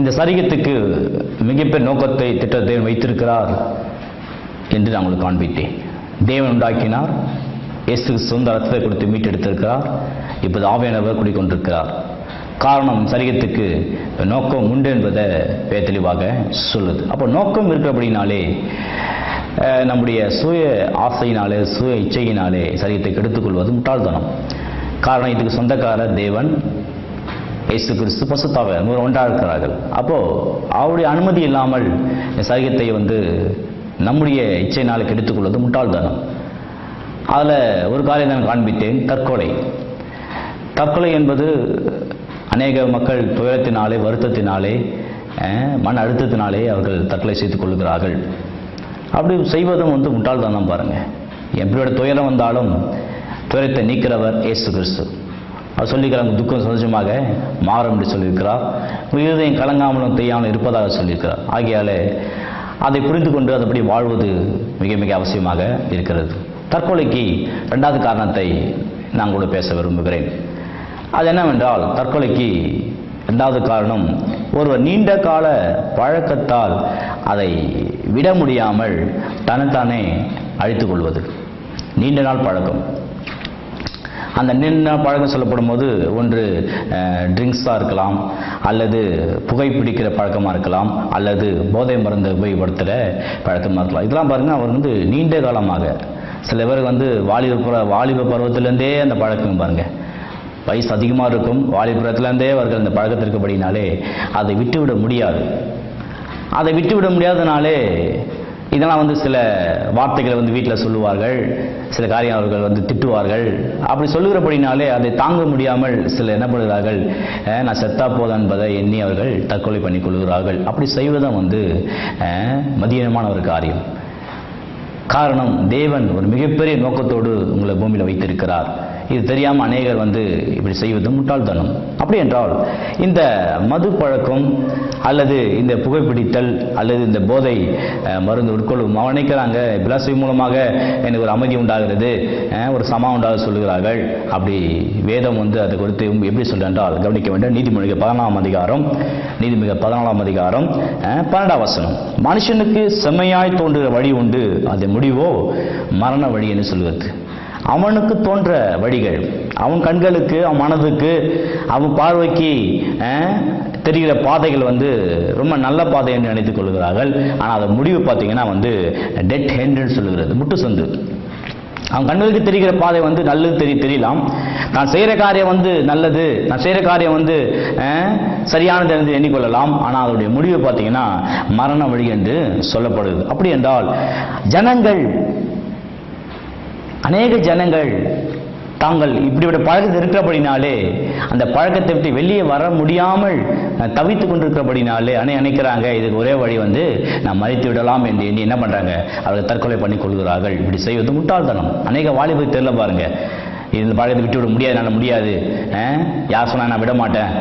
இந்த சரீரத்துக்கு மிகப்பெரிய நோக்கத்தை திட்டத்தை வைத்திருக்கிறார் என்று நான் உங்களுக்கு காண்பித்தேன். தேவன் உண்டாக்கினார், இயேசு சொந்த ரத்தத்தை கொடுத்து மீட்டெடுத்திருக்கிறார். இப்போது ஆவியானவர் குடிக்கொண்டிருக்கிறார். காரணம், சரீரத்துக்கு நோக்கம் உண்டு என்பதை தெளிவாக சொல்லுது. அப்போ நோக்கம் இருக்கிறபடினாலே நம்முடைய சுய ஆசையினாலே, சுய இச்சையினாலே சரீரத்தை கெடுத்துக்கொள்வது முட்டாள்தனம். காரணம், இதுக்கு சொந்தக்காரர் தேவன், இயேசு கிறிஸ்து, பசுத்தாவியானவர் ஒன்றாக இருக்கிறார்கள். அப்போ அவருடைய அனுமதி இல்லாமல் சரீரத்தை நம்முடைய இச்சையினால் கெடுத்துக்கொள்வது முட்டாள்தனம். அதில் ஒரு காரியம் நான் காண்பித்தேன், தற்கொலை. தற்கொலை என்பது அநேக மக்கள் துயரத்தினாலே, வருத்தத்தினாலே, மன அழுத்தத்தினாலே அவர்கள் தற்கொலை செய்து கொள்கிறார்கள். அப்படி செய்வதும் முட்டாள்தனம். பாருங்க, எப்படியோட துயரம் வந்தாலும் துயரத்தை நீக்கிறவர் இயேசு கிறிஸ்து. அவர் சொல்லிக்கிறாங்க, துக்கம் சந்தோஷமாக மாறும் என்று சொல்லியிருக்கிறார். இருதயம் கலங்காமலும் செய்யாமலும் இருப்பதாக சொல்லியிருக்கிறார். ஆகையாலே அதை புரிந்து கொண்டு அதுபடி வாழ்வது மிக மிக அவசியமாக இருக்கிறது. தற்கொலைக்கு இரண்டாவது காரணத்தை நான் கூட பேச விரும்புகிறேன். அது என்னவென்றால், தற்கொலைக்கு இரண்டாவது காரணம், ஒருவர் நீண்ட கால பழக்கத்தால் அதை விட முடியாமல் தன்னைத்தானே அழித்துக் கொள்வது. நீண்ட நாள் பழக்கம். அந்த நீண்ட நாள் பழக்கம் சொல்லப்படும் போது ஒன்று ட்ரிங்க்ஸாக இருக்கலாம், அல்லது புகைப்பிடிக்கிற பழக்கமாக இருக்கலாம், அல்லது போதை மருந்து உபயோகப்படுத்துகிற பழக்கமாக இருக்கலாம். இதெல்லாம் பாருங்கள், அவர் நீண்ட காலமாக, சில பேருக்கு வாலிப பருவத்திலேருந்தே அந்த பழக்கம் பாருங்கள், வயசு அதிகமாக இருக்கும், வாலிபுரத்திலேருந்தே அவர்கள் அந்த பழக்கத்தில் இருக்கபடினாலே அதை விட்டுவிட முடியாது. அதை விட்டுவிட முடியாதனாலே இதெல்லாம் சில வார்த்தைகளை வீட்டில் சொல்லுவார்கள், சில காரியம் அவர்கள் திட்டுவார்கள். அப்படி சொல்லுகிறபடினாலே அதை தாங்க முடியாமல் சில என்ன பண்ணுகிறார்கள், நான் செத்தா போதும் என்பதை எண்ணி அவர்கள் தற்கொலை பண்ணி கொள்கிறார்கள். அப்படி செய்வதும் மதியமான ஒரு காரியம். காரணம், தேவன் ஒரு மிகப்பெரிய நோக்கத்தோடு உங்களை பூமியில் வைத்திருக்கிறார். இது தெரியாமல் அநேகர் இப்படி செய்வது முட்டாள்தனம். அப்படி என்றால் இந்த மது பழக்கம் அல்லது இந்த புகைப்பிடித்தல் அல்லது இந்த போதை மருந்து உட்கொள்ளும் நினைக்கிறாங்க, பிளாஸ்டிக் மூலமாக எனக்கு ஒரு அமைதி உண்டாகிறது, ஒரு சமா உண்டாக சொல்லுகிறார்கள். அப்படி வேதம் அதை கொடுத்து எப்படி சொல்றால் கவனிக்க வேண்டும். நீதிமொழிகள் 14ஆம் அதிகாரம் 12ஆம் வசனம், மனுஷனுக்கு செம்மையாய் தோன்றுகிற வழி உண்டு, அது முடிவோ மரண வழி என்று சொல்கிறது. அவனுக்கு தோன்ற வழிகள், அவன் கண்களுக்கு, அவன் மனதுக்கு, அவன் பார்வைக்கு தெரிகிற பாதைகள் ரொம்ப நல்ல பாதை என்று நினைத்துக் கொள்கிறார்கள். ஆனால் அது முடிவு பார்த்தீங்கன்னா டெட் ஹேண்ட் சொல்லுகிறது, முட்டு சந்து. அவன் கண்களுக்கு தெரிகிற பாதை நல்லது தெரியலாம், நான் செய்கிற காரியம் நல்லது, நான் செய்கிற காரியம் சரியானது என்று எண்ணிக்கொள்ளலாம். ஆனால் அதனுடைய முடிவு பார்த்தீங்கன்னா மரண வழி என்று சொல்லப்படுது. அப்படி என்றால் அநேக ஜனங்கள் தாங்கள் இப்படிப்பட்ட பழக்கத்தில் இருக்கிறபடினாலே, அந்த பழக்கத்தை விட்டு வெளியே வர முடியாமல் தவித்துக் கொண்டிருக்கிறபடினாலே நினைக்கிறாங்க, இதுக்கு ஒரே வழி நான் மறித்து விடலாம் என்று எண்ணி என்ன பண்றாங்க, அவர்கள் தற்கொலை பண்ணி கொள்கிறார்கள். இப்படி செய்வது முட்டாள்தனம். அநேக வாலிபர் தெரியல பாருங்க, இந்த பழக்கத்தை விட்டு விட முடியாது, என்னால் முடியாது, யார் சொன்னா நான் விட மாட்டேன்,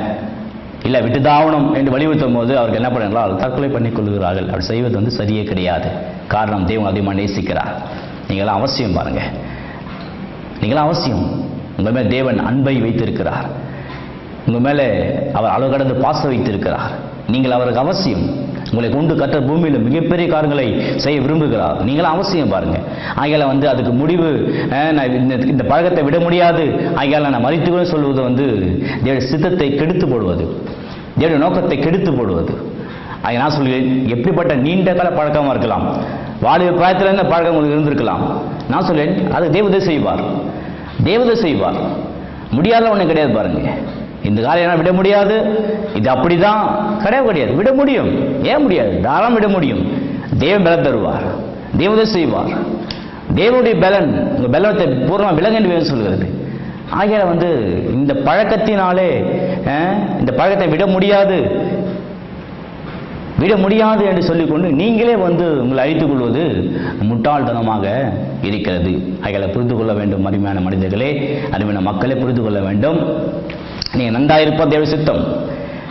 இல்லை விட்டுதாவணும் என்று வலியுறுத்தும் போது அவர்கள் என்ன பண்ணுறாங்களோ தற்கொலை பண்ணி கொள்கிறார்கள். அப்படி செய்வது சரியே கிடையாது. காரணம், தேவன் அதிகமாக நேசிக்கிறார். நீங்களாம் அவசியம் பாருங்க, நீங்களாம் அவசியம். உங்கள் மேலே தேவன் அன்பை வைத்திருக்கிறார், உங்கள் மேலே அவர் அளவு கடந்து பாசம் வைத்திருக்கிறார். நீங்கள் அவருக்கு அவசியம். உங்களை கொண்டு கற்ற பூமியில் மிகப்பெரிய காரியங்களை செய்ய விரும்புகிறார். நீங்களாம் அவசியம் பாருங்க. ஆகையால அதுக்கு முடிவு, நான் இந்த பழக்கத்தை விட முடியாது, ஆகையால நான் மறித்துக்கொள்ள சொல்வது தேவனுடைய சித்தத்தை கெடுத்து போடுவது, தேவனுடைய நோக்கத்தை கெடுத்து போடுவது. ஆக நான் சொல்கிறேன், எப்படிப்பட்ட நீண்ட கால பழக்கமாக இருக்கலாம், வாலிப பிராயத்தில் இருந்த பழக்கம் உங்களுக்கு இருந்திருக்கலாம். நான் சொல்லேன், அது தேவதை செய்வார், தேவதை செய்வார். முடியாத ஒன்றும் கிடையாது பாருங்க. இந்த காரியம் விட முடியாது, இது அப்படிதான் கிடையாது, விட முடியும். ஏன் முடியாது? தாராளம் விட முடியும். தேவன் பலம் தருவார், தேவதை செய்வார். தேவனுடைய பலன் உங்க பலத்தை பூர்ணமாக விலங்க என்று சொல்கிறது. ஆகிய இந்த பழக்கத்தினாலே இந்த பழக்கத்தை விட முடியாது என்று சொல்லிக்கொண்டு நீங்களே உங்களை அழித்துக் கொள்வது முட்டாள்தனமாக இருக்கிறது. ஆகிய புரிந்து கொள்ள வேண்டும். அருமையான மனிதர்களே, அருமையான மக்களே, புரிந்து கொள்ள வேண்டும். நீங்க நன்றாயிருப்ப தேவ சித்தம்,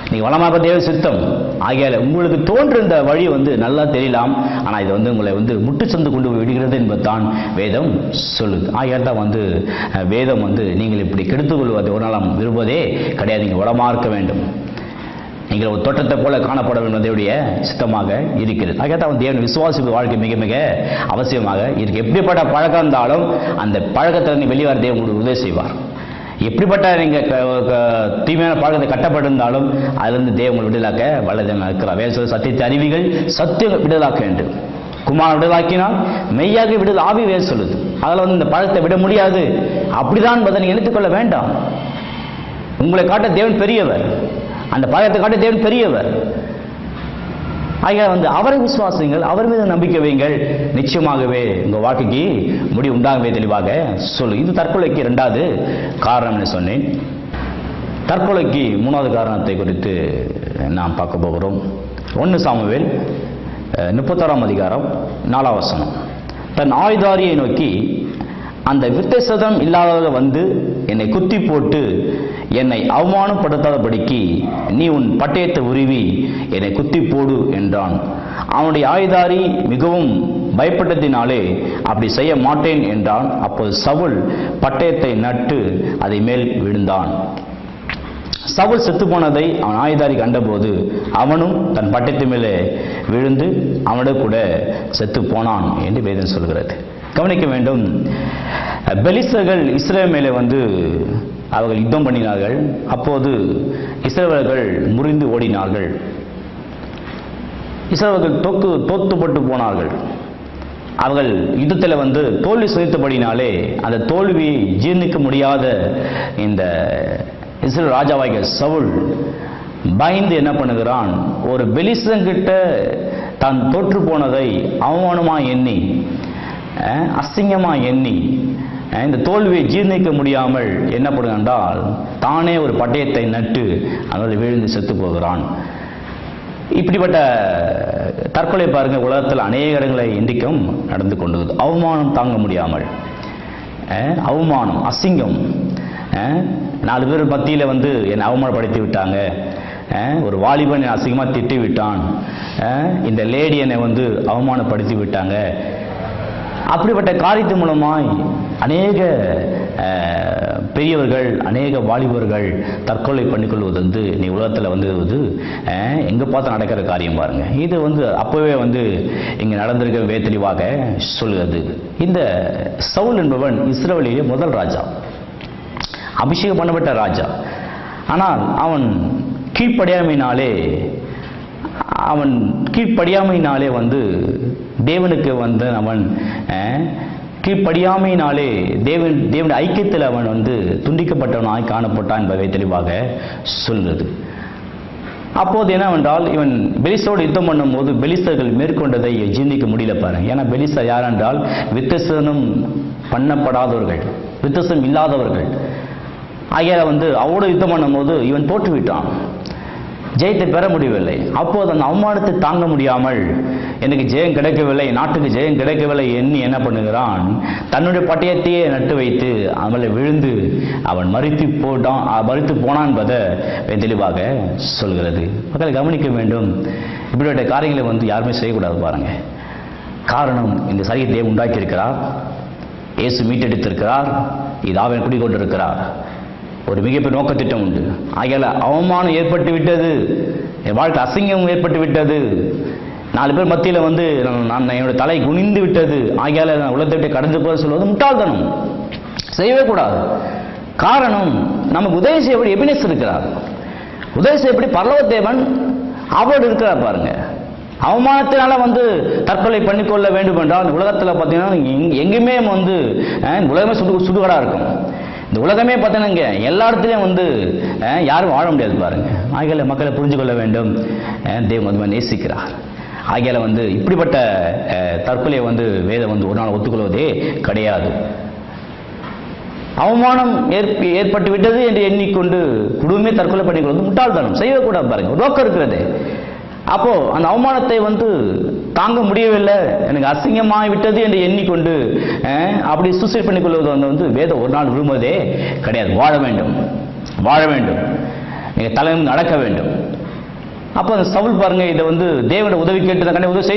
நீங்க வளமாக தேவ சித்தம். ஆகியால உங்களுக்கு தோன்ற இந்த வழி நல்லா தெரியலாம், ஆனா இது உங்களை முட்டு சந்து கொண்டு போய் விடுகிறது என்பதுதான் வேதம் சொல்லுது. ஆகியால் தான் வேதம் நீங்கள் இப்படி கெடுத்துக் கொள்வதை ஒரு நாளாம் விரும்புவதே கிடையாது. நீங்க வளமா இருக்க வேண்டும். நீங்கள் ஒரு தோட்டத்தை போல காணப்பட வேண்டும் தேவனுடைய சித்தமாக இருக்கிறது. அதுக்காக தேவன் விசுவாசிப்பு வாழ்க்கை மிக மிக அவசியமாக இருக்கு. எப்படிப்பட்ட பழக்கம் இருந்தாலும் அந்த பழக்கத்தில் நீ வெளியே தேவன் உங்களுக்கு உதவி செய்வார். எப்படிப்பட்ட நீங்கள் தீமையான பழக்கத்தை கட்டப்பட்டிருந்தாலும் அதிலிருந்து தேவன் உங்களை விடுதலாக்க வல்லதன் இருக்கிறார். வேறு சத்தியத்தை அறிவிகள் சத்தியம் விடுதலாக்க என்று குமாரன் விடுதலாக்கினால் மெய்யாக விடுதல் ஆவி வேறு சொல்லுது. அதில் இந்த பழக்கத்தை விட முடியாது அப்படிதான் என்பதை நீங்கள் நினைத்துக்கொள்ள வேண்டாம். உங்களை காட்ட தேவன் பெரியவர், அந்த பழக்கத்தை காட்ட தேவன் பெரியவர். ஆக அவரை விசுவாசிங்கள், அவர் மீது நம்பிக்கை வைங்கள், நிச்சயமாகவே உங்கள் வாழ்க்கைக்கு முடிவு உண்டாகவே தெளிவாக சொல்லு. இது தற்கொலைக்கு 2வது காரணம் என்று சொன்னேன். தற்கொலைக்கு 3வது காரணத்தை குறித்து நாம் பார்க்க போகிறோம். 1 சாமுவேல் 31ஆம் அதிகாரம் 4ஆம் வசனம். தன் ஆயுதாரியை நோக்கி, அந்த வித்தேசம் இல்லாதவர்கள் வந்து என்னை குத்தி போட்டு என்னை அவமானப்படுத்தாதபடிக்கு நீ உன் பட்டயத்தை உருவி என்னை குத்தி போடு என்றான். அவனுடைய ஆயுதாரி மிகவும் பயப்பட்டதினாலே அப்படி செய்ய மாட்டேன் என்றான். அப்போது சவுல் பட்டயத்தை நட்டு அதை மேல் விழுந்தான். சவுல் செத்து போனதை அவன் ஆயுதாரி கண்டபோது அவனும் தன் பட்டயத்து மேலே விழுந்து அவனோடு கூட செத்து போனான் என்று வேதம் சொல்கிறது. கவனிக்க வேண்டும், பெலிஸ்தர்கள் இஸ்ரவேல் மேலே அவர்கள் யுத்தம் பண்ணினார்கள். அப்போது இஸ்ரவேலர்கள் முறிந்து ஓடினார்கள். இஸ்ரவேலர்கள் தோத்துப்பட்டு போனார்கள். அவர்கள் யுத்தத்தில் தோல்வி சுமத்தபடினாலே அந்த தோல்வியை ஜீர்ணிக்க முடியாத இந்த இஸ்ரவேல் ராஜாவாகிய சவுல் பயந்து என்ன பண்ணுகிறான், ஒரு பெலிஸ்தங்கிட்ட தான் தோற்று போனதை அவமானமாக எண்ணி, அசிங்கமாக எண்ணி, இந்த தோல்வியை ஜீர்ணிக்க முடியாமல் என்ன பண்ணுகிறான், தானே ஒரு பட்டயத்தை நட்டு அவர்கள் விழுந்து செத்து போகிறான். இப்படிப்பட்ட தற்கொலை பாருங்க உலகத்தில் அநேக இடங்களை இன்றைக்கும் நடந்து கொண்டது. அவமானம் தாங்க முடியாமல், அவமானம், அசிங்கம், 4 பேர் மத்தியில் என்னை அவமானப்படுத்தி விட்டாங்க, ஒரு வாலிபன் என்னை அசிங்கமாக திட்டி விட்டான், இந்த லேடி என்னை அவமானப்படுத்தி விட்டாங்க. அப்படிப்பட்ட காரியத்தின் மூலமாய் அநேக பெரியவர்கள், அநேக வாலிபர்கள் தற்கொலை பண்ணிக்கொள்வது நீ உலகத்தில் எங்கே பார்த்து நடக்கிற காரியம் பாருங்க. இது அப்பவே இங்கே நடந்திருக்க தெளிவாக சொல்கிறது. இந்த சவுல் என்பவன் இஸ்ரவேலிலே முதல் ராஜா, அபிஷேகம் பண்ணப்பட்ட ராஜா. ஆனால் அவன் கீழ்ப்படியாமையினாலே தேவனுக்கு அவன் கீழ்ப்படியாமையினாலே தேவனுடைய ஐக்கியத்தில் அவன் துண்டிக்கப்பட்டவனாய் காணப்பட்டான் என்பதை தெளிவாக சொல்கிறது. அப்போது என்னவென்றால் இவன் பெலிஸ்தரோடு யுத்தம் பண்ணும்போது பெலிஸ்தர்கள் மேற்கொண்டதை ஜீர்ணிக்க முடியல பாருங்க. ஏன்னா பெலிஸ்தர் யார் என்றால் வித்தியாசனம் பண்ணப்படாதவர்கள், வித்தியாசம் இல்லாதவர்கள். ஆகிய அவரோடு யுத்தம் பண்ணும்போது இவன் தோற்றுவிட்டான், ஜெயத்தை பெற முடியவில்லை. அப்போது அந்த அவமானத்தை தாங்க முடியாமல் எனக்கு ஜெயம் கிடைக்கவில்லை, நாட்டுக்கு ஜெயம் கிடைக்கவில்லை எண்ணி என்ன பண்ணுகிறான், தன்னுடைய பட்டயத்தையே நட்டு வைத்து அவளை விழுந்து அவன் மரித்து போனான் என்பதை தெளிவாக சொல்கிறது. மக்களை கவனிக்க வேண்டும், இப்படிப்பட்ட காரியங்களை யாருமே செய்யக்கூடாது பாருங்க. காரணம், இந்த சரீரத்தை உண்டாக்கி இருக்கிறார், இயேசு மீட்டெடுத்திருக்கிறார், இது அவன் குடிக்கொண்டிருக்கிறார். ஒரு மிகப்பெரிய நோக்கத்திட்டம் உண்டு. ஆகையால அவமானம் ஏற்பட்டு விட்டது, என் வாழ்க்கை அசிங்கம் ஏற்பட்டு விட்டது, 4 பேர் மத்தியில் நான் என்னோட தலை குனிந்து விட்டது, ஆகையால நான் உலகத்தை விட்டு கடந்து போக சொல்வது முட்டாள்தனம், செய்யவே கூடாது. காரணம், நமக்கு உதவி செய்யப்படி எபினேஸ் இருக்கிறார், உதவி செய்யப்படி பரலோக தேவன் அவரோடு இருக்கிறார் பாருங்க. அவமானத்தினால தற்கொலை பண்ணிக்கொள்ள வேண்டும் என்றால் உலகத்தில் பார்த்தீங்கன்னா எங்கேயுமே உலகமே சுடுகாடா இருக்கும். இந்த உலகமே பார்த்தீங்கன்னா எல்லா இடத்துலையும் யாரும் வாழ முடியாது பாருங்க. ஆகையால மக்களை புரிஞ்சு கொள்ள வேண்டும், தேவன் நேசிக்கிறார். ஆகையால இப்படிப்பட்ட தற்கொலையை வேதம் ஒரு நாள் ஒத்துக்கொள்வதே கிடையாது. அவமானம் ஏற்பட்டு விட்டது என்று எண்ணிக்கொண்டு குடும்பமே தற்கொலை பண்ணிக்கொள்வது முட்டாள்தனம், செய்யவே கூடாது பாருங்க. ஒரு நோக்கம் இருக்கிறது. அப்போ அந்த அவமானத்தை தாங்க முடியவில்லை, எனக்கு அசிங்கமாகி விட்டது என்று எண்ணிக்கொண்டு அப்படி சூசைட் பண்ணிக்கொள்வது வேதம் ஒரு நாள் விரும்புவதே கிடையாது. வாழ வேண்டும், நீங்க தலைமை நடக்க வேண்டும். அப்போ அந்த சவுல் பாருங்க, இதை தேவனுடைய உதவி கேட்டு கண்டிப்பாக உதவி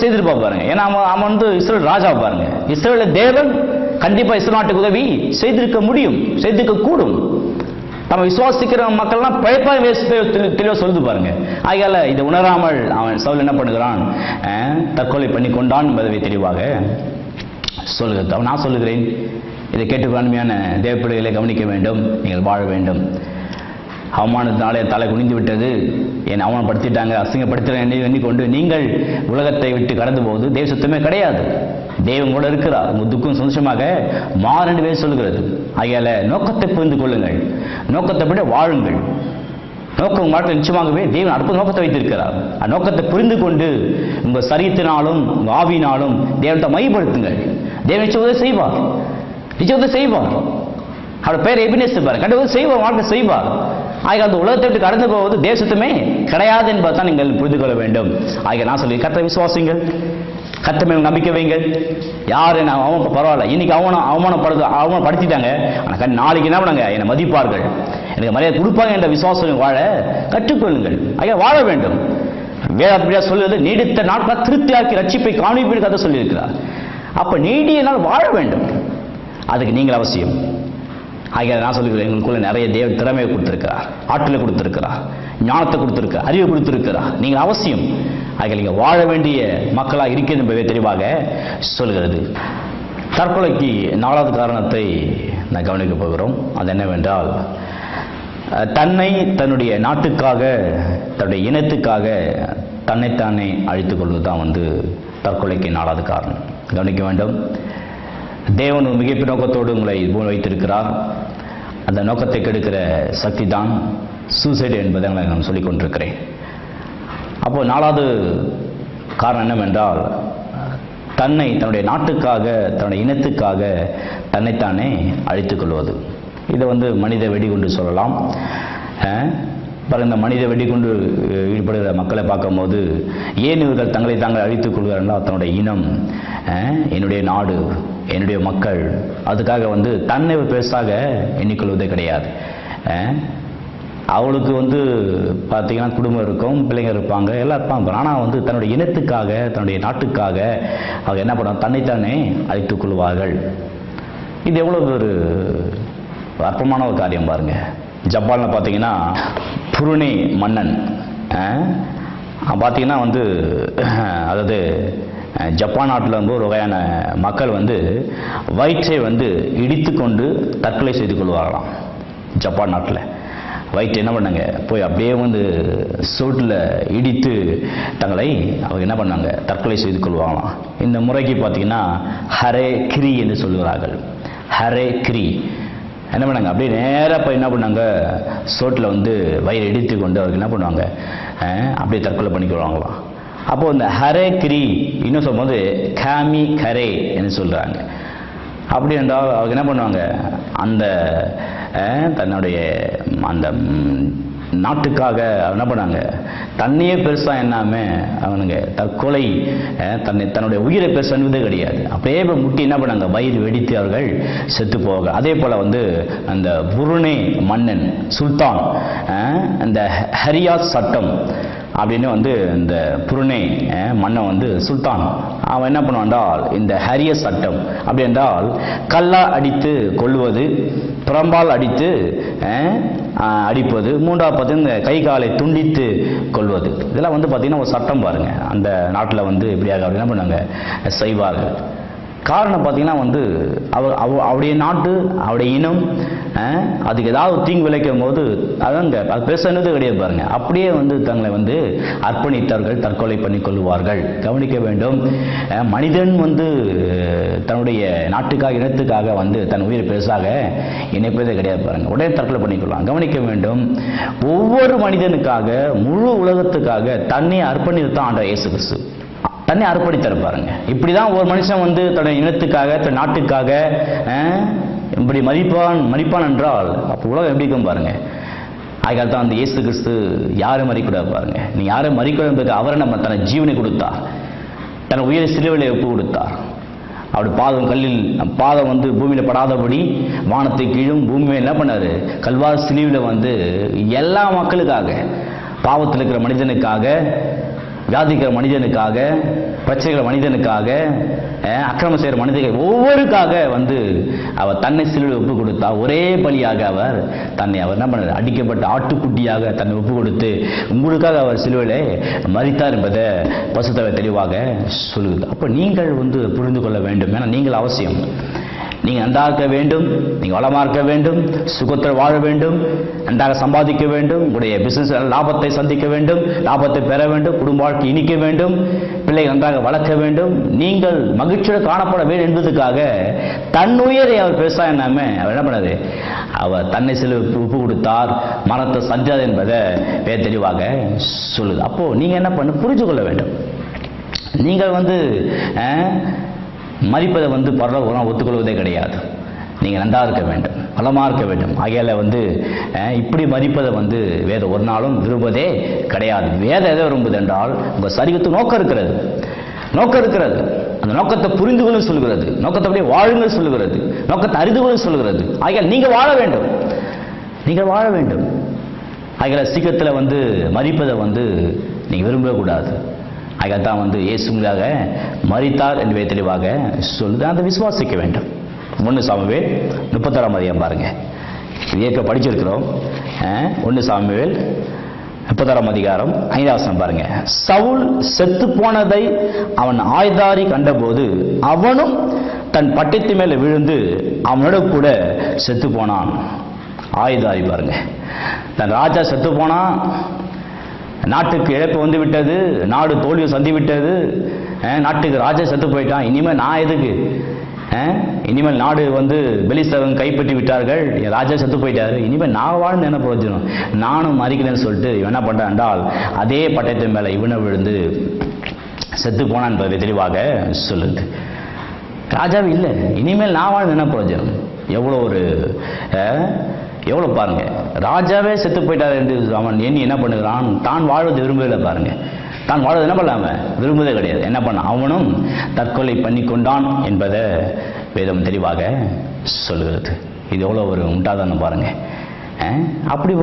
செய்திருப்பார் பாருங்க. ஏன்னா அவன் இஸ்ரவேல் ராஜா பாருங்க. இஸ்ரவேல் தேவன் கண்டிப்பா இஸ்ரவேல் நாட்டுக்கு உதவி செய்திருக்க முடியும், செய்திருக்க கூடும். நம்ம விசுவாசிக்கிற மக்கள்லாம் பழைப்பாக தெளிவாக சொல்லுது பாருங்க. ஆகையால இதை உணராமல் அவன் சவுல் என்ன பண்ணுகிறான், தற்கொலை பண்ணி கொண்டான் என்பதை தெளிவாக சொல்லுகிறது. நான் சொல்லுகிறேன், இதை கேட்டுக்கொள்மையான தேவப்பிள்ளைகளை கவனிக்க வேண்டும். நீங்கள் வாழ வேண்டும். அவமானத்தினாலே தலை குனிந்து விட்டது, என்னை அவமானப்படுத்திட்டாங்க, அசிங்கப்படுத்துகிறேன் எண்ணிக்கொண்டு நீங்கள் உலகத்தை விட்டு கடந்து போவது தேவ சுத்தமே கிடையாது. தெய்வம் கூட இருக்கிறார். துக்கம் சந்தோஷமாக மாறென்று வேறு சொல்கிறது. ஆகையால நோக்கத்தை புரிந்து கொள்ளுங்கள், நோக்கத்தை படி வாழுங்கள். நோக்கம் வாழ்க்கை நிச்சயமாகவே தேவன் அற்புத நோக்கத்தை வைத்திருக்கிறார். அந்த நோக்கத்தை புரிந்து கொண்டு உங்கள் சரீரத்தினாலும் உங்கள் ஆவியினாலும் தேவனத்தை மையப்படுத்துங்கள். தேவன் நிச்சயம் செய்வார், நிச்சயம் செய்வார். அவருடைய பெயர் எபினேசர், கண்டிப்பாக செய்வார், வாழ்க்கை செய்வார். ஆகிய அந்த உலகத்தை விட்டு கடந்து போவது தேசத்துமே கிடையாது என்பதை தான் நீங்கள் புரிந்து கொள்ள வேண்டும். ஆகிய நான் சொல்லி கர்த்தரை விசுவாசிங்கள், கர்த்தர் மேல் நம்பிக்கை வைங்கள். யார் என்ன பரவாயில்ல, இன்னைக்கு அவமானப்படுத்திட்டாங்க, ஆனால் நாளைக்கு என்ன பண்ணாங்க, என்னை மதிப்பார்கள், எனக்கு மரியாதை கொடுப்பாங்க என்ற விசுவாசம் வாழ கற்றுக்கொள்ளுங்கள். ஆகிய வாழ வேண்டும். வேதா சொல்லுவது நீடித்த நாட்கள் திருப்தியாக்கி ரட்சிப்பை காணிப்பீடு கதை சொல்லியிருக்கிறார். அப்ப நீடிய நாள் வாழ வேண்டும், அதுக்கு நீங்கள் அவசியம். ஆகிய நான் சொல்லுகிறேன், எங்களுக்குள்ள நிறைய தேவ திறமையை கொடுத்திருக்கிறார், ஆற்றலை கொடுத்திருக்கிறார், ஞானத்தை கொடுத்திருக்கிறார், அறிவை கொடுத்திருக்கிறார். நீங்கள் அவசியம் ஆகிய நீங்கள் வாழ வேண்டிய மக்களாக இருக்கிறது என்பதை தெளிவாக சொல்கிறது. தற்கொலைக்கு 4வது காரணத்தை நான் கவனிக்க போகிறோம். அது என்னவென்றால், தன்னை தன்னுடைய நாட்டுக்காக, தன்னுடைய இனத்துக்காக தன்னைத்தானே அழித்துக் கொள்வது தான் தற்கொலைக்கு 4வது காரணம். கவனிக்க வேண்டும். தேவன் ஒரு மிகப்பெரிய நோக்கத்தோடு உங்களை வைத்திருக்கிறார். அந்த நோக்கத்தை கெடுக்கிற சக்தி தான் சூசைடு என்பதை நான் சொல்லிக் கொண்டிருக்கிறேன். அப்போ 4வது காரணம் என்னவென்றால், தன்னை தன்னுடைய நாட்டுக்காக, தன்னுடைய இனத்துக்காக தன்னைத்தானே அழித்துக் கொள்வது. இதை மனித வெடிகுண்டு சொல்லலாம். இந்த மனித வெடிகுண்டு ஈடுபடுகிற மக்களை பார்க்கும்போது ஏன் இவர்கள் தங்களை தாங்கள் அழித்துக் கொள்கிறார்கள்? தன்னுடைய இனம், என்னுடைய நாடு, என்னுடைய மக்கள், அதுக்காக தன்னை பெருசாக எண்ணிக்கொள்வதே கிடையாது. அவளுக்கு பார்த்தீங்கன்னா குடும்பம் இருக்கும், பிள்ளைங்க இருப்பாங்க, எல்லாம் இருப்பாங்க. ஆனால் தன்னுடைய இனத்துக்காக, தன்னுடைய நாட்டுக்காக அவங்க என்ன பண்ணுவாங்க, தன்னைத்தானே அழித்துக் கொள்வார்கள். இது எவ்வளோ ஒரு அற்பமான ஒரு காரியம் பாருங்க. ஜப்பானில் பார்த்தீங்கன்னா புருனே மன்னன் பார்த்தீங்கன்னா அதாவது ஜப்பான் நாட்டில் ஒரு வகையான மக்கள் வயிற்றை இடித்து கொண்டு தற்கொலை செய்து கொள்வார்களாம். ஜப்பான் நாட்டில் வயிற்று என்ன பண்ணாங்க, போய் அப்படியே சோட்டில் இடித்து தங்களை அவங்க என்ன பண்ணாங்க, தற்கொலை செய்து கொள்வாங்களாம். இந்த முறைக்கு பார்த்தீங்கன்னா ஹரே கிரி என்று சொல்லுகிறார்கள். ஹரே கிரி என்ன பண்ணாங்க, அப்படியே நேராக போய் என்ன பண்ணாங்க, சோட்டில் வயிறு இடித்து கொண்டு அவருக்கு என்ன பண்ணுவாங்க, அப்படியே தற்கொலை பண்ணிக்கொள்வாங்களாம். அப்போது இந்த ஹரே கிரி இன்னும் சொல்லும்போது காமி கரே என்று சொல்கிறாங்க. அப்படி என்றால் அவங்க என்ன பண்ணுவாங்க, அந்த தன்னுடைய அந்த நாட்டுக்காக என்ன பண்ணாங்க, தன்னையே பெருசாக என்னாம அவனுங்க தற்கொலை, தன்னுடைய உயிரை பெருசானதே கிடையாது. அப்படியே முட்டி என்ன பண்ணாங்க, வயிறு வெடித்து அவர்கள் செத்து போக. அதே போல அந்த புருனே மன்னன் சுல்தான், அந்த ஹரியாத் சட்டம் அப்படின்னு இந்த புருனே மன்னன் சுல்தான் அவன் என்ன பண்ணுவான்டால், இந்த ஹரிய சட்டம் அப்படி என்றால் கல்லா அடித்து கொள்வது, புறம்பால் அடித்து அடிப்பது, 3வது இந்த கை காலை துண்டித்து கொள்வது. இதெல்லாம் பார்த்தீங்கன்னா ஒரு சட்டம் பாருங்க. அந்த நாட்டில் இப்படியாக அப்படி என்ன பண்ணாங்க, செய்வார்கள். காரணம் பார்த்தீங்கன்னா அவருடைய நாட்டு, அவருடைய இனம், அதுக்கு ஏதாவது தீங்கு விளைக்கும் போது அதங்க அது பேசுனது கிடையாது பாருங்க. அப்படியே தங்களை அர்ப்பணித்தவர்கள் தற்கொலை பண்ணி கொள்வார்கள். கவனிக்க வேண்டும். மனிதன் தன்னுடைய நாட்டுக்காக, இனத்துக்காக தன் உயிரை பெருசாக இணைப்பதே கிடையாது பாருங்க. உடனே தற்கொலை பண்ணிக்கொள்ளலாம். கவனிக்க வேண்டும். ஒவ்வொரு மனிதனுக்காக, முழு உலகத்துக்காக தன்னை அர்ப்பணித்தான் ஆண்டவர் இயேசு கிறிஸ்து. தன்னை அர்ப்பணித்தார் பாருங்க. இப்படிதான் ஒரு மனுஷன் தன்னுடைய இனத்துக்காக, தன் நாட்டுக்காக இப்படி மதிப்பான் என்றால் அப்போ உலகம் எப்படி இருக்கும் பாருங்க. அதுக்காக தான் இயேசு கிறிஸ்து யாரும் மறிக்கூடாது பாருங்க. நீ யாரும் மறிக்கூடாது என்பது அவர் நம்ம தன் ஜீவனை கொடுத்தார், தன் உயிரை சிலுவையில் ஒப்பு கொடுத்தார். அப்படி பாதம் பூமியில படாதபடி வானத்தை கீழும் பூமியை என்ன பண்ணாரு, கல்வாரி சிலுவையில் எல்லா மக்களுக்காக, பாவத்தில் இருக்கிற மனிதனுக்காக வியாதிக்கிற மனிதனுக்காக, பிரச்சனைகள் மனிதனுக்காக, அக்கிரமம் செய்கிற மனிதர்கள் ஒவ்வொருக்காக அவர் தன்னை சிலுவையில் ஒப்பு கொடுத்தார். ஒரே பலியாக அவர் என்ன பண்ணார்? அடிக்கப்பட்ட ஆட்டுக்குட்டியாக தன்னை ஒப்பு கொடுத்து உங்களுக்காக அவர் சிலுவையிலே மரித்தார் என்பதை பரிசுத்த வேதம் தெளிவாக சொல்லுது. அப்ப நீங்கள் புரிந்து கொள்ள வேண்டும். ஏன்னா நீங்கள் அவசியம். நீங்க நன்றாக இருக்க வேண்டும், நீங்க வளமா இருக்க வேண்டும், சுகத்தில் வாழ வேண்டும், நன்றாக சம்பாதிக்க வேண்டும், உங்களுடைய பிசினஸ் லாபத்தை சந்திக்க வேண்டும், லாபத்தை பெற வேண்டும், குடும்ப வாழ்க்கை இனிக்க வேண்டும், பிள்ளைகள் நன்றாக வளர்க்க வேண்டும், நீங்கள் மகிழ்ச்சியோடு காணப்பட வேண்டும் என்பதற்காக தன்னுயிரை அவர் பேச என்னாம அவர் என்ன பண்ணாரு? அவர் தன்னை சில ஒப்பு கொடுத்தார், மரணத்தை சந்தித்தார் என்பதை வேத தெளிவாக சொல்லுது. அப்போ நீங்க என்ன பண்ண புரிஞ்சு கொள்ள வேண்டும். நீங்கள் மரிப்பதை பரலோகம் ஒத்துக்கொள்வதே கிடையாது. நீங்கள் நன்றா இருக்க வேண்டும், பலமா இருக்க வேண்டும். ஆகையால இப்படி மரிப்பதை வேதம் ஒரு நாளும் விரும்புவதே கிடையாது. வேதம் எதை விரும்புது என்றால் உங்கள் சரீரத்துக்கு நோக்கம் இருக்கிறது. அந்த நோக்கத்தை புரிந்து கொள்ள சொல்லுகிறது, நோக்கத்தை அப்படியே வாழுங்கள் சொல்லுகிறது, நோக்கத்தை அறிந்து கொள்ள சொல்லுகிறது. ஆகையால் நீங்கள் வாழ வேண்டும். ஆகையால சீக்கிரத்தில் மரிப்பதை நீங்கள் விரும்பவே கூடாது. அதுதான் இயேசுங்களாக மரித்தார் என்று தெளிவாக சொல்லுது. அதை விசுவாசிக்க வேண்டும். 1 சாமுவேல் 36 அதிகாரம் பாருங்க. இது படிச்சிருக்கிறோம். 1 சாமுவேல் 36 அதிகாரம் 5 வசனம் பாருங்க. சவுல் செத்து போனதை அவன் ஆயுதாரி கண்டபோது அவனும் தன் பட்டத்து மேல விழுந்து அவனோட கூட செத்து போனான். ஆயுதாரி பாருங்க, தன் ராஜா செத்து போனான், நாட்டுக்கு இழப்பு விட்டது, நாடு தோல்வியை சந்தி விட்டது, நாட்டுக்கு ராஜா செத்து போயிட்டான், இனிமேல் நான் எதுக்கு? இனிமேல் நாடு பெலிஸ்தவங்க கைப்பற்றி விட்டார்கள், ராஜா செத்து போயிட்டாரு, இனிமேல் நான் வாழ்ந்து என்ன பிரயோஜனம், நானும் மறிக்கிறேன்னு சொல்லிட்டு இவன் என்ன பண்றான் என்றால் அதே பட்டயத்தின் மேல இவனை விழுந்து செத்து போனான் என்பதை தெளிவாக சொல்லுது. ராஜாவே இல்லை, இனிமேல் நான் வாழ்ந்து என்ன பிரயோஜனம்? எவ்வளவு பாருங்க, ராஜாவே செத்து போயிட்டார் என்று அவன் எண்ணி என்ன பண்ணுகிறான்? தான் வாழ்வது விரும்பவில்லை பாருங்க. தான் வாழ்வது என்ன பண்ணாம விரும்புவதே கிடையாது. என்ன பண்ண? அவனும் தற்கொலை பண்ணி கொண்டான் என்பதை வேதம் தெளிவாக சொல்லுகிறது. இது எவ்வளவு ஒரு உண்டாதான பாருங்க. அப்படி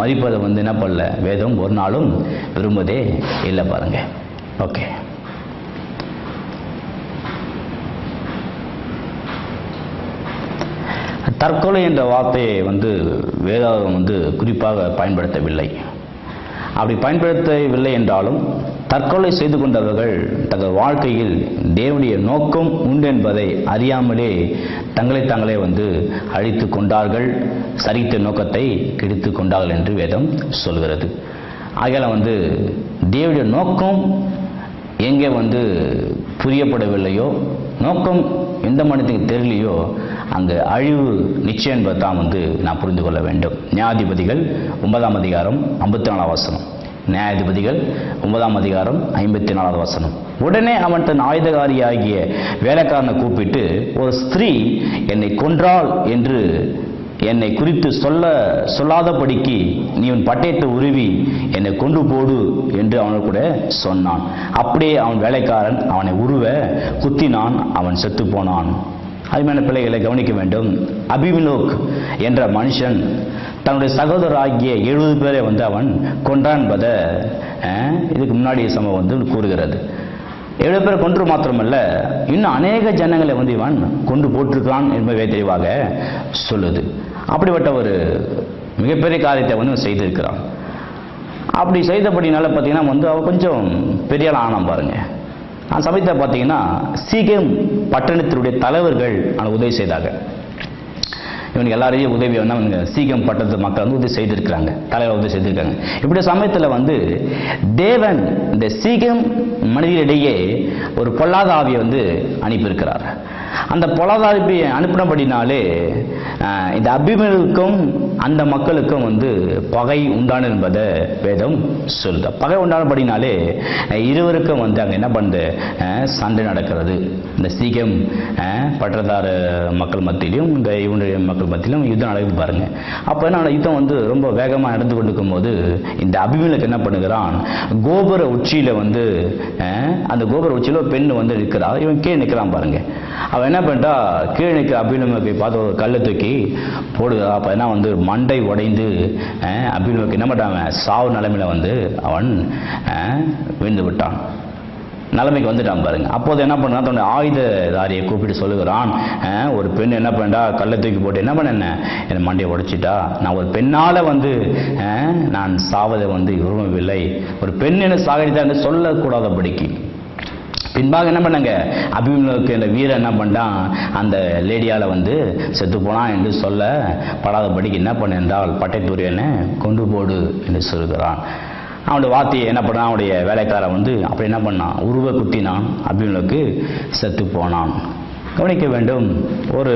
மதிப்பதை என்ன பண்ணல வேதம் ஒரு நாளும் விரும்புவதே இல்லை பாருங்க. ஓகே, தற்கொலை என்ற வார்த்தையை வேதாகம் குறிப்பாக பயன்படுத்தவில்லை. அப்படி பயன்படுத்தவில்லை என்றாலும் தற்கொலை செய்து கொண்டவர்கள் தங்கள் வாழ்க்கையில் தேவனுடைய நோக்கம் உண்டு என்பதை அறியாமலே தங்களை தாங்களே அழித்து கொண்டார்கள், சரித்த நோக்கத்தை கெடுத்து கொண்டார்கள் என்று வேதம் சொல்கிறது. ஆகையால தேவனுடைய நோக்கம் எங்கே புரியப்படவில்லையோ, நோக்கம் எந்த மனிதனுக்கு தெரியலையோ அங்கு அழிவு நிச்சயம் என்பதை தான் நான் புரிந்து கொள்ள வேண்டும். நியாயாதிபதிகள் 9 அதிகாரம் 54 வசனம். நியாயாதிபதிகள் 9 அதிகாரம் 54 வசனம். உடனே அவன் தன் ஆயுதகாரியாகிய வேலைக்காரனை கூப்பிட்டு, ஒரு ஸ்திரீ என்னை கொன்றாள் என்று என்னை குறித்து சொல்லாதபடிக்கு நீ உன் பட்டயத்தை உருவி என்னை கொண்டு போடு என்று அவனோடு கூட சொன்னான். அப்படியே அவன் வேலைக்காரன் அவனை உருவ குத்தினான், அவன் செத்து போனான். அதுமான பிள்ளைகளை கவனிக்க வேண்டும். அபிமெலேக் என்ற மனுஷன் தன்னுடைய சகோதரராகிய 70 பேரை அவன் கொன்றான் என்பதை இதுக்கு முன்னாடி சம்பவம் கூறுகிறது. 7 பேரை கொன்று மாத்திரமல்ல, இன்னும் அநேக ஜனங்களை இவன் கொண்டு போட்டிருக்கான் என்பதை தெளிவாக சொல்லுது. அப்படிப்பட்ட ஒரு மிகப்பெரிய காரியத்தை செய்திருக்கிறான். அப்படி செய்தபடினால பார்த்தீங்கன்னா அவன் கொஞ்சம் பெரிய ஆனான் பாருங்க. அந்த சமயத்தை பார்த்தீங்கன்னா சீகேம் பட்டணத்தினுடைய தலைவர்கள் உதவி செய்தாங்க. இவனுக்கு எல்லாரையும் உதவி சீகேம் பட்டணத்து மக்கள் உதவி செய்திருக்கிறாங்க, தலைவர் உதவி செய்திருக்காங்க. இப்படி சமயத்தில் தேவன் இந்த சீகேம் மனிதரிடையே ஒரு பொல்லாத ஆவியை அனுப்பியிருக்கிறார். அந்த பொல்லாத ஆவியை அனுப்பினபடினாலே இந்த அபிமெலேக்குக்கும் அந்த மக்களுக்கும் பகை உண்டான என்பதை வேதம் சொல்லுது. பகை உண்டானபடினாலே இருவருக்கும் அங்கே என்ன பண்ணுது? சண்டை நடக்கிறது. இந்த சீக்கிரம் பட்டதார மக்கள் மத்தியிலும் இந்த இவனுடைய மக்கள் மத்தியிலும் யுத்தம் நடக்குது பாருங்க. அப்போ என்ன யுத்தம் ரொம்ப வேகமாக நடந்து கொண்டிருக்கும் போது இந்த அபிமெலேக்கு என்ன பண்ணுகிறான்? கோபுர உச்சியில அந்த கோபுர உச்சியில ஒரு பெண் இருக்கிறா. இவன் கீழே நிற்கிறான் பாருங்க. அவன் அவன் என்ன பண்ணிட்டா, கீழே நிற்கிற அபிமேலக்கை பார்த்து ஒரு கல்லை தூக்கி போடுதா. அப்போ என்ன வந்து மண்டை உடைந்து அபிமேலக்கு என்ன பண்ணிட்டாங்க, சாவு நிலைமையில வந்து அவன் விழுந்து விட்டான், நிலைமைக்கு வந்துட்டான் பாருங்க. அப்போது என்ன பண்ணா, தன்னுடைய ஆயுததாரியை கூப்பிட்டு சொல்லுகிறான், ஒரு பெண் என்ன பண்ணா, கல்லை தூக்கி போட்டு என்ன பண்ண, என் மண்டையை உடைச்சிட்டா. நான் ஒரு பெண்ணால வந்து நான் சாவதை வந்து விரும்பவில்லை. ஒரு பெண் என்ன சாகடித்தா என்று சொல்லக்கூடாதபடிக்கு பின்பாக என்ன பண்ணாங்க, அபிமேலக்கு என்ற வீரன் என்ன பண்ணான், அந்த லேடியால வந்து செத்து போனான் என்று சொல்லப்படாதபடிக்கு என்ன பண்ண என்றால், பட்டைத்தூரியனை கொண்டு போடு என்று சொல்கிறான். அவனுடைய வார்த்தையை என்ன பண்ணான், அவனுடைய வேலைக்காரன் வந்து அப்படி என்ன பண்ணான், உருவ குத்தினான், அபிமேலக்கு செத்து போனான். கவனிக்க வேண்டும், ஒரு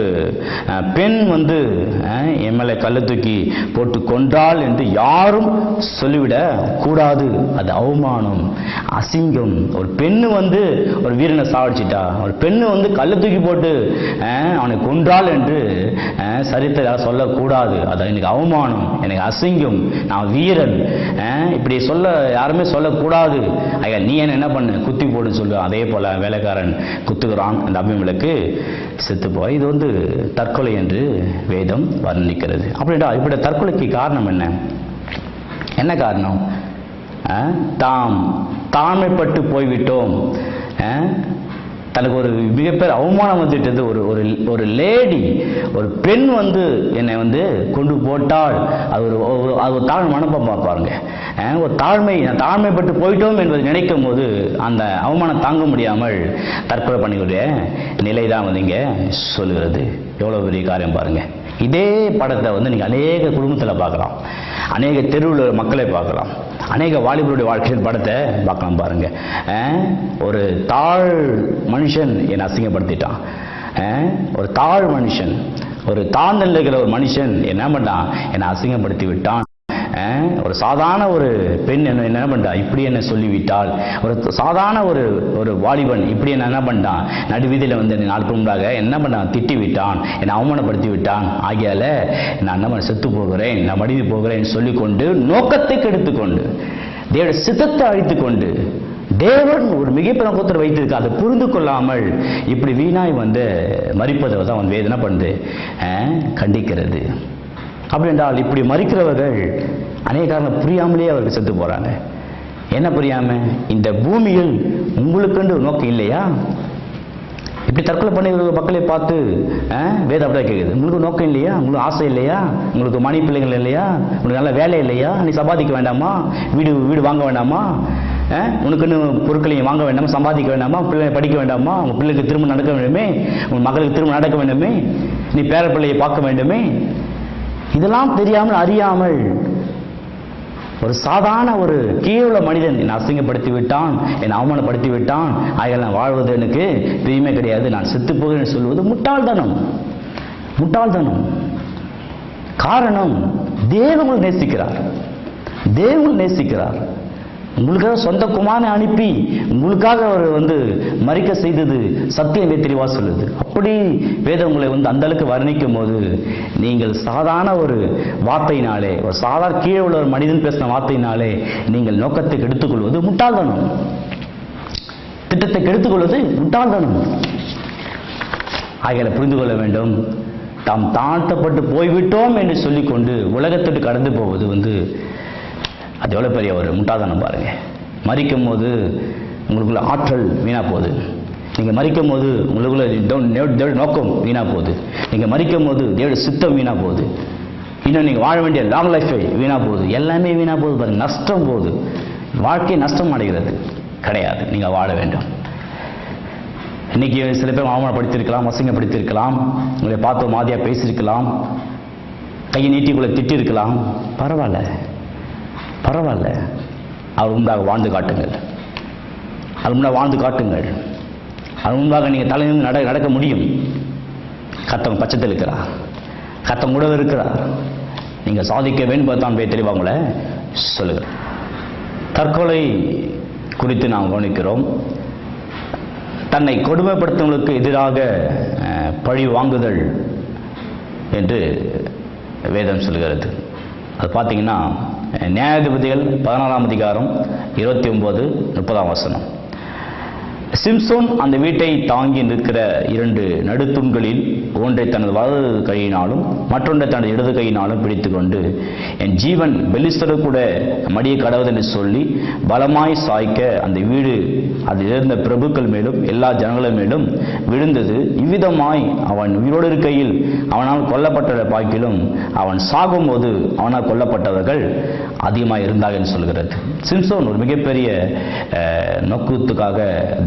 பெண் வந்து என் மேலே கல்லை தூக்கி போட்டு கொன்றாள் என்று யாரும் சொல்லிவிட கூடாது. அது அவமானம், அசிங்கம். ஒரு பெண்ணு வந்து ஒரு வீரனை சாவடிச்சிட்டா, ஒரு பெண்ணு வந்து கல்லை தூக்கி போட்டு அவனை கொன்றாள் என்று சரித்திரம் சொல்லக்கூடாது. அது எனக்கு அவமானம், எனக்கு அசிங்கம், நான் வீரன், இப்படி சொல்ல யாருமே சொல்லக்கூடாது. ஐயா நீ என்ன பண்ணு, குத்தி போடுன்னு சொல்லு. அதே போல வேலைக்காரன் குத்துகிறான், அந்த அபிமேலக்கு செத்து போய். இது வந்து தற்கொலை என்று வேதம் வர்ணிக்கிறது. அப்படின்னா இப்படி தற்கொலைக்கு காரணம் என்ன? என்ன காரணம்? தாம் தாழ்மைப்பட்டு போய்விட்டோம், தனக்கு ஒரு மிகப்பெரிய அவமானம் வந்துட்டது. ஒரு லேடி, ஒரு பெண் வந்து என்னை வந்து கொண்டு போட்டால் அது ஒரு தாழ்மை மனப்பா பாருங்க. ஒரு தாழ்மைப்பட்டு போயிட்டோம் என்பதை நினைக்கும் போது அந்த அவமானம் தாங்க முடியாமல் தற்கொலை பண்ணிக்கூடிய நிலை தான் வந்து இங்கே சொல்லுகிறது. எவ்வளோ பெரிய காரியம் பாருங்க. இதே படத்தை வந்து நீங்கள் அநேக குடும்பத்தில் பார்க்கலாம், அநேக தெருவில் மக்களை பார்க்கலாம், அநேக வாலிபருடைய வாழ்க்கையின் படத்தை பார்க்கலாம் பாருங்க. ஒரு தாழ் மனுஷன் என்னை அசிங்கப்படுத்திட்டான், ஒரு தாழ் மனுஷன், ஒரு தாழ்நிலைகிற ஒரு மனுஷன் என்ன பண்ணான், என்னை அசிங்கப்படுத்தி விட்டான். ஒரு சாதாரண ஒரு பெண் என்ன பண்ணா, இப்படி என்ன சொல்லிவிட்டால், ஒரு சாதாரண ஒரு வாலிபன் இப்படி என்ன பண்ணிட்டான், நடுவீதியில் வந்து 4 பேர் முன்பாக என்ன பண்ணான், திட்டி விட்டான், என்னை அவமானப்படுத்தி விட்டான். ஆகியால நான் என்ன பண்ண, செத்து போகிறேன், நான் மடிவு போகிறேன் சொல்லிக்கொண்டு நோக்கத்தை கெடுத்துக்கொண்டு தேவனுடைய சித்தத்தை அழித்துக் கொண்டு தேவன் ஒரு மிகப்பெரிய நோக்கத்தை வைத்திருக்க அதை புரிந்து கொள்ளாமல் இப்படி வீணாய் வந்து மரிப்பதை தான் வந்து வேதனை பண்ணுது, கண்டிக்கிறது. அப்படி என்றால் இப்படி மறிக்கிறவர்கள் அநேக காரணம் புரியாமலே அவருக்கு செத்து போறாங்க. என்ன புரியாம, இந்த பூமியில் உங்களுக்குன்னு ஒரு நோக்கம் இல்லையா? இப்படி தற்கொலை பண்ணி மக்களை பார்த்து வேதம் அப்படியே கேட்குது, உங்களுக்கு நோக்கம் இல்லையா, உங்களுக்கு ஆசை இல்லையா, உங்களுக்கு மணி பிள்ளைகள் இல்லையா, உங்களுக்கு நல்ல வேலை இல்லையா, நீ சம்பாதிக்க வேண்டாமா, வீடு வாங்க வேண்டாமா, உனக்குன்னு பொருட்களையும் வாங்க வேண்டாமா, சம்பாதிக்க வேண்டாமா, பிள்ளைகளை படிக்க வேண்டாமா, உங்க பிள்ளைக்கு திரும்ப நடக்க வேண்டுமே, உங்க மகளுக்கு திரும்ப நடக்க வேண்டுமே, நீ பேர பிள்ளையை பார்க்க வேண்டுமே. இதெல்லாம் தெரியாமல் அறியாமல் ஒரு சாதாரண ஒரு கீழுள்ள மனிதன் என்னை அசிங்கப்படுத்தி விட்டான், என்னை அவமானப்படுத்தி விட்டான், ஆகையால் நான் வாழ்வது எனக்கு பிரியமே கிடையாது, நான் செத்து போகிறேன் சொல்வது முட்டாள்தனம். காரணம், தேவன் நேசிக்கிறார், உங்களுக்காக சொந்த குமாரனை அனுப்பி உங்களுக்காக அவர் வந்து மறிக்க செய்தது சத்தியம் தெளிவா சொல்லுது. அப்படி வேதம் உங்களை வந்து அந்த அளவுக்கு வர்ணிக்கும் போது நீங்கள் சாதாரண ஒரு வார்த்தையினாலே, ஒரு சாதாரண கீழே உள்ள ஒரு மனிதன் பேசின வார்த்தையினாலே நீங்கள் நோக்கத்தை கெடுத்துக்கொள்வது முட்டாள்தனம், திட்டத்தை கெடுத்துக்கொள்வது முட்டாள்தனம். ஆகிய புரிந்து கொள்ள வேண்டும், தாம் தாழ்த்தப்பட்டு போய்விட்டோம் என்று சொல்லிக்கொண்டு உலகத்திற்கு கடந்து போவது வந்து அது எவ்வளோ பெரிய ஒரு முட்டாள்தனம் பாருங்க. மரிக்கும் போது உங்களுக்குள்ள ஆற்றல் வீணா போகுது, நீங்கள் மரிக்கும் போது உங்களுக்குள்ள நோக்கம் வீணா போகுது, நீங்கள் மரிக்கும் போது தேவனுடைய சித்தம் வீணா போகுது, இன்னும் நீங்கள் வாழ வேண்டிய லாங் லைஃபை வீணா போகுது, எல்லாமே வீணா போகுது பாருங்க. நஷ்டம் போகுது, வாழ்க்கை நஷ்டம் அடைகிறது கிடையாது. நீங்கள் வாழ வேண்டும். இன்னைக்கு சில பேர் அவமானப்படுத்தியிருக்கலாம், அசிங்கப்படுத்தியிருக்கலாம், உங்களை பார்த்து மாதிரியா பேசியிருக்கலாம், கையை நீட்டிக்குள்ள திட்டிருக்கலாம். பரவாயில்ல, அவர் முன்பாக வாழ்ந்து காட்டுங்கள், அது முன்பாக நீங்கள் தலைநிமிர்ந்து நடக்க முடியும். கர்த்தர் பட்சத்தில் இருக்கிறார், கர்த்தர் கூட இருக்கிறார், நீங்கள் சாதிக்க வேண்டும் தான் போய் தெளிவாக உங்களை சொல்லுங்கள். தற்கொலை குறித்து நாம் கவனிக்கிறோம். தன்னை கொடுமைப்படுத்துவங்களுக்கு எதிராக பழி வாங்குதல் என்று வேதம் சொல்கிறது. அது பார்த்தீங்கன்னா நியாயாதிபதிகள் 16ஆம் அதிகாரம் 29-30 வசனம். சிம்சோன் அந்த வீட்டை தாங்கி நிற்கிற 2 நடுத்தூண்களில் ஒன்றை தனது வலது கையினாலும் மற்றொன்றை தனது இடது கையினாலும் பிடித்துக்கொண்டு, என் ஜீவன் பெலிஸ்தர் கூட மடிய கடவுது என்று சொல்லி பலமாய் சாய்க்க அந்த வீடு அதில் இருந்த பிரபுக்கள் மேலும் எல்லா ஜனங்கள் மேலும் விழுந்தது. இவ்விதமாய் அவன் உயிரோடு இருக்கையில் அவனால் கொல்லப்பட்ட பாக்கிலும் அவன் சாகும்போது அவனால் கொல்லப்பட்டவர்கள் அதிகமாக இருந்தார்கள் என்று சொல்கிறது. சிம்சோன் ஒரு மிகப்பெரிய நோக்கத்துக்காக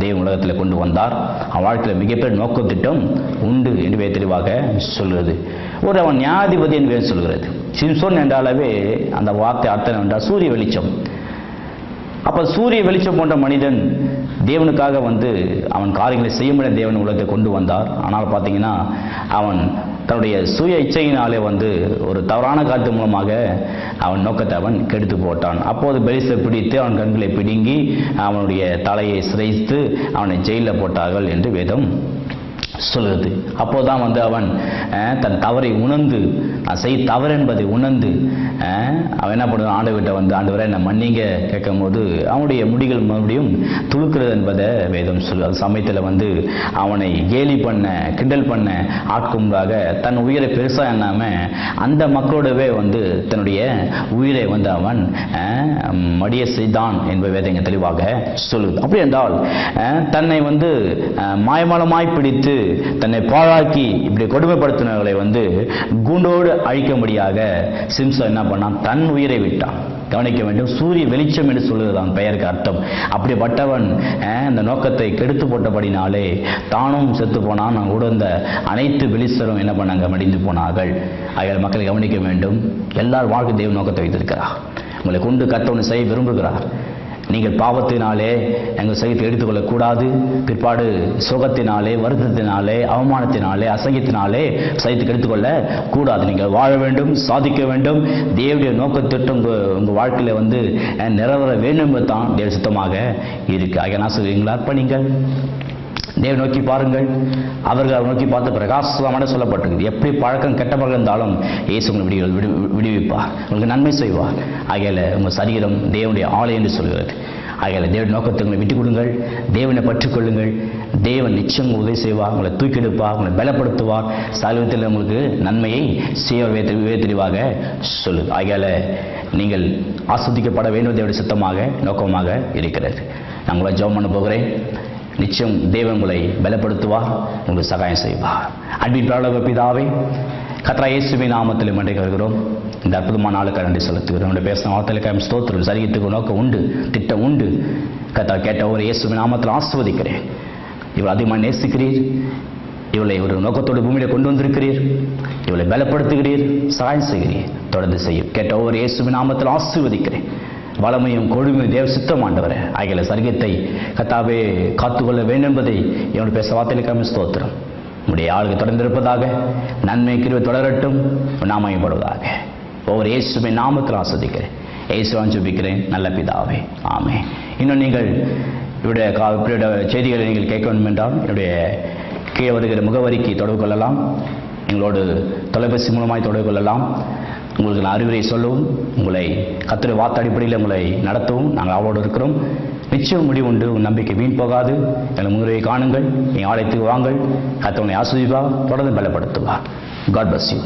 தேவன் உலகத்தில் கொண்டு வந்தார். அவன் வாழ்க்கையில் மிகப்பெரிய நோக்க திட்டம் உண்டு என்று தெளிவாக சொல்கிறது. அவன் நியாயாதிபதி என்று சொல்கிறது. சிம்சோன் என்றாலவே அந்த வார்த்தை அர்த்தம் என்றால் சூரிய வெளிச்சம். அப்ப சூரிய வெளிச்சம் போன்ற மனிதன் தேவனுக்காக அவன் காரியங்களை செய்ய முடியாத தேவன் உலகத்தை கொண்டு வந்தார். ஆனால் பார்த்தீங்கன்னா அவன் தன்னுடைய சுய இச்சையினாலே ஒரு தவறான காரியத்து மூலமாக அவன் நோக்கத்தை அவன் கெடுத்து போட்டான். அப்போது பெலிஸ்தர் பிடித்து அவன் கண்களை பிடுங்கி அவனுடைய தலையை சிரைத்து அவனை ஜெயிலில் போட்டார்கள் என்று வேதம் சொல்லுது. அப்போதான் அவன் தன் தவறை உணர்ந்து, நான் செய்ய தவறு என்பதை உணர்ந்து அவன் என்ன பண்ணுவான், ஆண்டவர்கிட்ட ஆண்டவரை என்ன மன்னிங்க கேட்கும் போது அவனுடைய முடிகள் மறுபடியும் துளுக்கிறது என்பதை வேதம் சொல்லு. அது சமயத்தில் அவனை கேலி பண்ண கிண்டல் பண்ண ஆட்கும்பாக தன் உயிரை பெருசா எண்ணாம அந்த மக்களோடவே தன்னுடைய உயிரை அவன் மடிய செய்தான் என்பதை வேதம் தெளிவாக சொல்லுது. அப்படி என்றால் தன்னை மாயமாலமாய் பிடித்து தன்னை பாழாக்கி இப்படி கொடுமைப்படுத்தினவர்களை கூண்டோடு அழிக்கும்படியாக சிம்சோன் என்ன பண்ணான், தன் உயிரை விட்டான். கவனிக்க வேண்டும், சூரிய வெளிச்சம் என்று சொல்லுதான் பெயருக்கு அர்த்தம். அப்படிப்பட்டவன் இந்த நோக்கத்தை கெடுத்து போட்டபடினாலே தானும் செத்து போனான். கூட இந்த அனைத்து பெலிஸ்தரும் என்ன பண்ணாங்க, மடிந்து போனார்கள். ஆகிய மக்களை கவனிக்க வேண்டும், எல்லார் வாழ்க்கை தேவ நோக்கத்தை வைத்திருக்கிறார். உங்களை கொண்டு கர்த்தர் செய்ய விரும்புகிறார். நீங்கள் பாவத்தினாலே எங்கள் சகித்தை எடுத்துக்கொள்ளக்கூடாது. பிற்பாடு சோகத்தினாலே, வருத்தத்தினாலே, அவமானத்தினாலே, அசங்கியத்தினாலே சகித்துக்கு எடுத்துக்கொள்ள கூடாது. நீங்கள் வாழ வேண்டும், சாதிக்க வேண்டும். தேவனுடைய நோக்கத்திட்டம் உங்கள் வாழ்க்கையில நிறைவேற வேண்டும் என்பது தான் தேவ சித்தமாக இருக்கு. ஆகிய நான் சொல்லுவீங்களா, அர்ப்பணிங்கள், தேவ நோக்கி பாருங்கள். அவர்கள் நோக்கி பார்த்து பிரகாசமான சொல்லப்பட்டிருக்கு. எப்படி பழக்கம் கெட்டவர்கள் இருந்தாலும் இயேசு உங்களை விடுவிப்பார், உங்களுக்கு நன்மை செய்வார். ஆகையால உங்கள் சரீரம் தேவனுடைய ஆலயம் என்று சொல்கிறது. ஆகையால தேவன் நோக்கத்தை உங்களை விட்டுக் கொடுங்கள், தேவனை பற்றிக் கொள்ளுங்கள். தேவன் நிச்சயம் உதவி செய்வார், உங்களை தூக்கெடுப்பார், உங்களை பலப்படுத்துவார். சமீபத்தில் உங்களுக்கு நன்மையை செய்ய தெளிவாக சொல்லு. ஆகையால நீங்கள் ஆஸ்வதிக்கப்பட வேண்டும் தேவனுடைய சித்தமாக நோக்கமாக இருக்கிறது. நான் உங்களை ஜெபம் பண்ண போகிறேன். நிச்சயம் தேவன் உங்களை பலப்படுத்துவார், உங்களுக்கு சகாயம் செய்வார். அன்பின் பரலோக பிதாவே, கர்த்தராகிய இயேசுவின் நாமத்தில் மன்றை கருகிறோம். இந்த அற்புதமான நாளுக்கு நன்றி செலுத்துகிறோம். நம்முடைய பேசின வார்த்தைகளுக்கு ஸ்தோத்திரம். சரீரத்துக்கு நோக்கம் உண்டு, திட்டம் உண்டு. கர்த்தா கேட்ட ஒரு இயேசுவின் நாமத்தில் ஆசீர்வதிக்கிறேன். இவளை அதிகமாக நேசிக்கிறீர், இவளை ஒரு நோக்கத்தோடு பூமியில கொண்டு வந்திருக்கிறீர், இவளை பலப்படுத்துகிறீர், சகாயம் செய்கிறீர். தொடர்ந்து செய்யும். கேட்ட ஒவ்வொரு இயேசுவின் நாமத்தில் ஆசீர்வதிக்கிறேன். வளமையும் கொழுமையும் தேவ சித்தம் ஆண்டவரே. ஆகிய சரீரத்தை கர்த்தாவே காத்துக்கொள்ள வேண்டும் என்பதை என்னுடைய பேச வார்த்தைகளுக்கு ஸ்தோத்திரம். உடைய ஆளுக்கு தொடர்ந்திருப்பதாக, நன்மை கிருபை தொடரட்டும், நாமயப்படுவதாக. ஒவ்வொரு இயேசுவின் நாமத்தில் ஆஸ்வதிக்கிறேன். இயேசுவான் ஜெபிக்கிறேன் நல்ல பிதாவே, ஆமென். இன்னும் நீங்கள் இவருடைய செய்திகளை நீங்கள் கேட்க வேண்டும் என்றால் என்னுடைய கீழே வருகிற முகவரிக்கு தொடர்பு கொள்ளலாம். எங்களோடு தொலைபேசி மூலமாய் தொடர்பு கொள்ளலாம். உங்களுக்கு நான் அறிவுரை சொல்லவும், உங்களை கர்த்தருடைய வார்த்தை அடிப்படையில் உங்களை நடத்தவும் நாங்கள் அவளோடு இருக்கிறோம். நிச்சயம் முடிவு உண்டு. உன் நம்பிக்கை வீண் போகாது. எங்கள் முன்னுரையை காணுங்கள், என் ஆலயத்துக்கு வாங்கள். கர்த்தர் உங்களை ஆசீர்வதிப்பார், தொடர்ந்து பலப்படுத்துவார். God bless you.